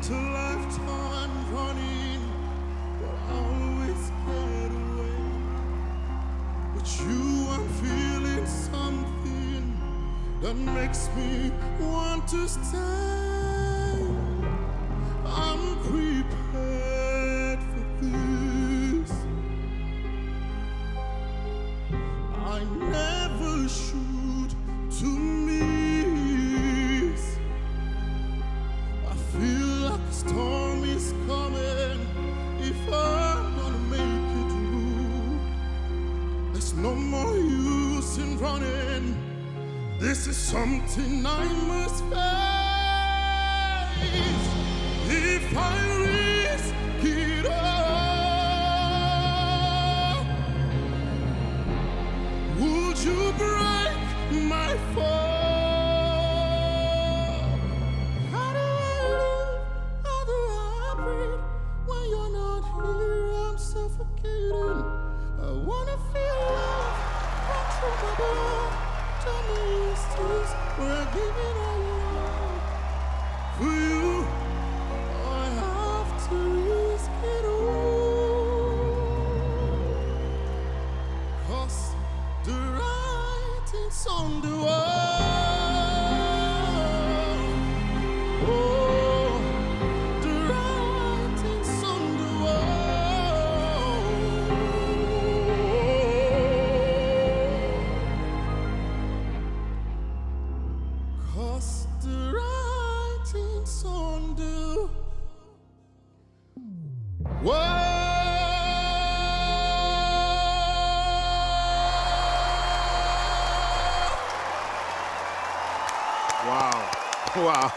spent a lifetime running, but I always get away. But you, I'm feeling something that makes me want to stay. I'm prepared for this. I never shoot to miss. I feel like a storm is coming. If I'm gonna make it through, there's no more use in running. This is something I must face. If I risk it all, would you break my fall? How do I live? How do I breathe? When you're not here, I'm suffocating. I wanna feel love run through my blood. Tell me is this where I give it all up for you? I have to risk it all, 'cause the writing's on the wall. Oh, the writing's on the wall. 'Cause the writing's on the wall. Wow. Wow.